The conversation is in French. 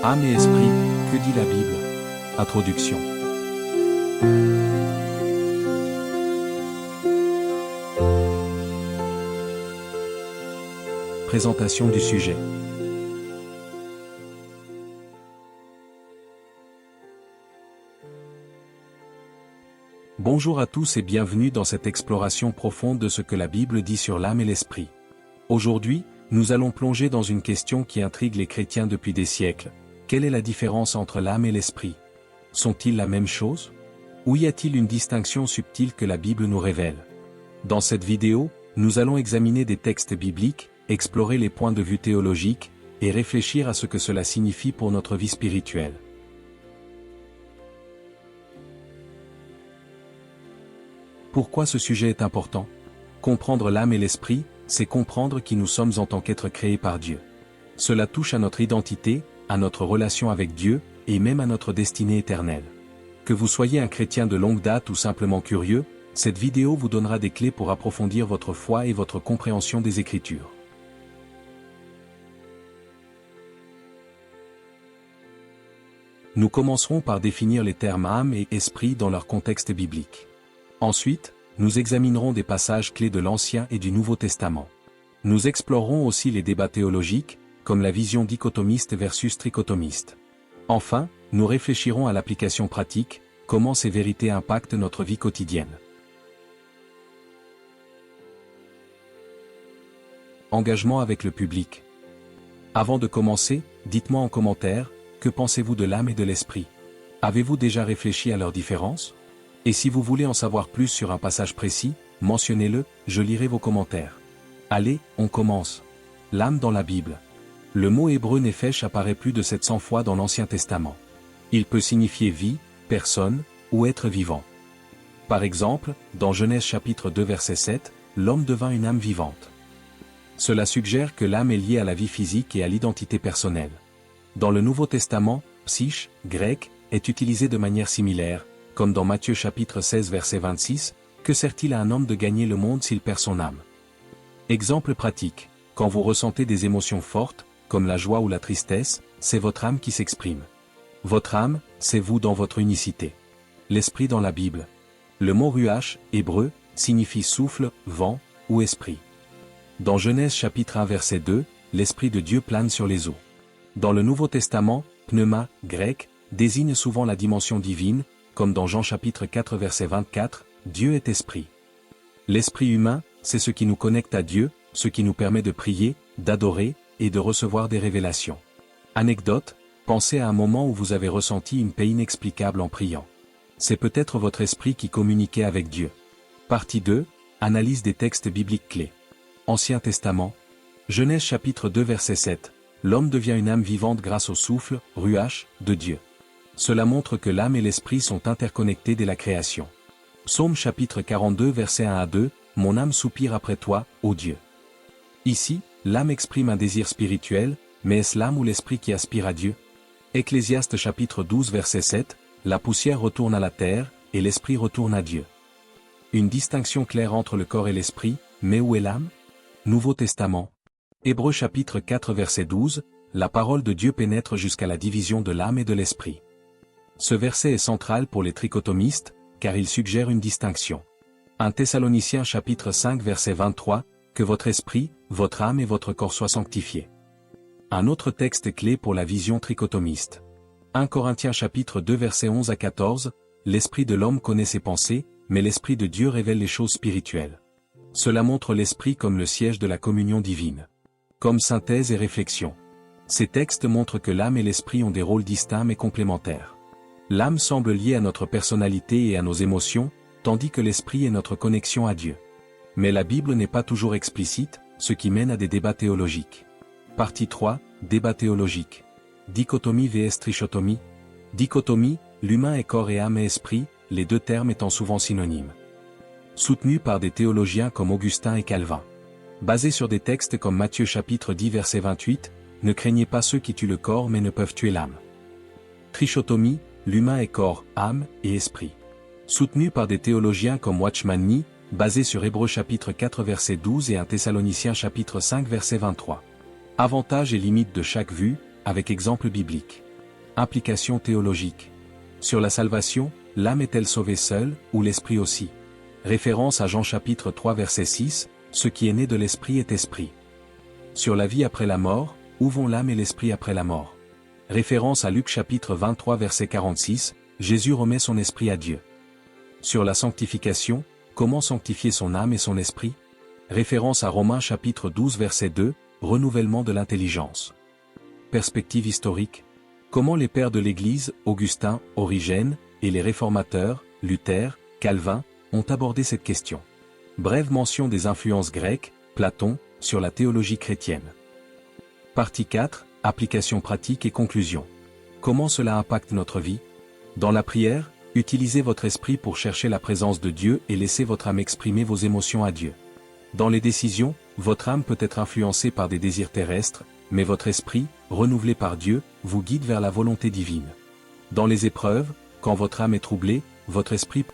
Âme et esprit, que dit la Bible? Introduction. Présentation du sujet. Bonjour à tous et bienvenue dans cette exploration profonde de ce que la Bible dit sur l'âme et l'esprit. Aujourd'hui, nous allons plonger dans une question qui intrigue les chrétiens depuis des siècles. Quelle est la différence entre l'âme et l'esprit? Sont-ils la même chose? Ou y a-t-il une distinction subtile que la Bible nous révèle? Dans cette vidéo, nous allons examiner des textes bibliques, explorer les points de vue théologiques, et réfléchir à ce que cela signifie pour notre vie spirituelle. Pourquoi ce sujet est important? Comprendre l'âme et l'esprit, c'est comprendre qui nous sommes en tant qu'êtres créés par Dieu. Cela touche à notre identité, à notre relation avec Dieu, et même à notre destinée éternelle. Que vous soyez un chrétien de longue date ou simplement curieux, cette vidéo vous donnera des clés pour approfondir votre foi et votre compréhension des Écritures. Nous commencerons par définir les termes âme et esprit dans leur contexte biblique. Ensuite, nous examinerons des passages clés de l'Ancien et du Nouveau Testament. Nous explorerons aussi les débats théologiques, comme la vision dichotomiste versus trichotomiste. Enfin, nous réfléchirons à l'application pratique, comment ces vérités impactent notre vie quotidienne. Engagement avec le public. Avant de commencer, dites-moi en commentaire, que pensez-vous de l'âme et de l'esprit? Avez-vous déjà réfléchi à leur différence? Et si vous voulez en savoir plus sur un passage précis, mentionnez-le, je lirai vos commentaires. Allez, on commence. L'âme dans la Bible. Le mot hébreu néphesh apparaît plus de 700 fois dans l'Ancien Testament. Il peut signifier vie, personne, ou être vivant. Par exemple, dans Genèse chapitre 2 verset 7, l'homme devint une âme vivante. Cela suggère que l'âme est liée à la vie physique et à l'identité personnelle. Dans le Nouveau Testament, psyche, grec, est utilisé de manière similaire, comme dans Matthieu chapitre 16 verset 26, que sert-il à un homme de gagner le monde s'il perd son âme? Exemple pratique, quand vous ressentez des émotions fortes, comme la joie ou la tristesse, c'est votre âme qui s'exprime. Votre âme, c'est vous dans votre unicité. L'esprit dans la Bible. Le mot ruach, hébreu, signifie souffle, vent, ou esprit. Dans Genèse chapitre 1 verset 2, l'Esprit de Dieu plane sur les eaux. Dans le Nouveau Testament, pneuma, grec, désigne souvent la dimension divine, comme dans Jean chapitre 4 verset 24, Dieu est esprit. L'esprit humain, c'est ce qui nous connecte à Dieu, ce qui nous permet de prier, d'adorer, et de recevoir des révélations. Anecdote, pensez à un moment où vous avez ressenti une paix inexplicable en priant. C'est peut-être votre esprit qui communiquait avec Dieu. Partie 2, analyse des textes bibliques clés. Ancien Testament. Genèse chapitre 2 verset 7. L'homme devient une âme vivante grâce au souffle, ruach, de Dieu. Cela montre que l'âme et l'esprit sont interconnectés dès la création. Psaume chapitre 42 verset 1 à 2. Mon âme soupire après toi, ô Dieu. Ici, l'âme exprime un désir spirituel, mais est-ce l'âme ou l'esprit qui aspire à Dieu? Ecclésiaste chapitre 12 verset 7, la poussière retourne à la terre, et l'esprit retourne à Dieu. Une distinction claire entre le corps et l'esprit, mais où est l'âme? Nouveau Testament. Hébreux chapitre 4 verset 12, la parole de Dieu pénètre jusqu'à la division de l'âme et de l'esprit. Ce verset est central pour les trichotomistes, car il suggère une distinction. 1 Thessaloniciens chapitre 5 verset 23, que votre esprit, votre âme et votre corps soient sanctifiés. Un autre texte clé pour la vision trichotomiste. 1 Corinthiens chapitre 2 verset 11 à 14, l'esprit de l'homme connaît ses pensées, mais l'esprit de Dieu révèle les choses spirituelles. Cela montre l'esprit comme le siège de la communion divine. Comme synthèse et réflexion. Ces textes montrent que l'âme et l'esprit ont des rôles distincts mais complémentaires. L'âme semble liée à notre personnalité et à nos émotions, tandis que l'esprit est notre connexion à Dieu. Mais la Bible n'est pas toujours explicite, ce qui mène à des débats théologiques. Partie 3, débat théologique. Dichotomie vs trichotomie. Dichotomie, l'humain est corps et âme et esprit, les deux termes étant souvent synonymes. Soutenu par des théologiens comme Augustin et Calvin. Basé sur des textes comme Matthieu chapitre 10 verset 28, ne craignez pas ceux qui tuent le corps mais ne peuvent tuer l'âme. Trichotomie, l'humain est corps, âme et esprit. Soutenu par des théologiens comme Watchman Nee, basé sur Hébreux chapitre 4 verset 12 et 1 Thessaloniciens chapitre 5 verset 23. Avantages et limites de chaque vue, avec exemple biblique. Implication théologique. Sur la salvation, l'âme est-elle sauvée seule, ou l'esprit aussi? Référence à Jean chapitre 3 verset 6, ce qui est né de l'esprit est esprit. Sur la vie après la mort, où vont l'âme et l'esprit après la mort? Référence à Luc chapitre 23 verset 46, Jésus remet son esprit à Dieu. Sur la sanctification, comment sanctifier son âme et son esprit? Référence à Romains chapitre 12 verset 2, renouvellement de l'intelligence. Perspective historique. Comment les pères de l'Église, Augustin, Origène, et les réformateurs, Luther, Calvin, ont abordé cette question. Brève mention des influences grecques, Platon, sur la théologie chrétienne. Partie 4, application pratique et conclusion. Comment cela impacte notre vie? Dans la prière, utilisez votre esprit pour chercher la présence de Dieu et laissez votre âme exprimer vos émotions à Dieu. Dans les décisions, votre âme peut être influencée par des désirs terrestres, mais votre esprit, renouvelé par Dieu, vous guide vers la volonté divine. Dans les épreuves, quand votre âme est troublée, votre esprit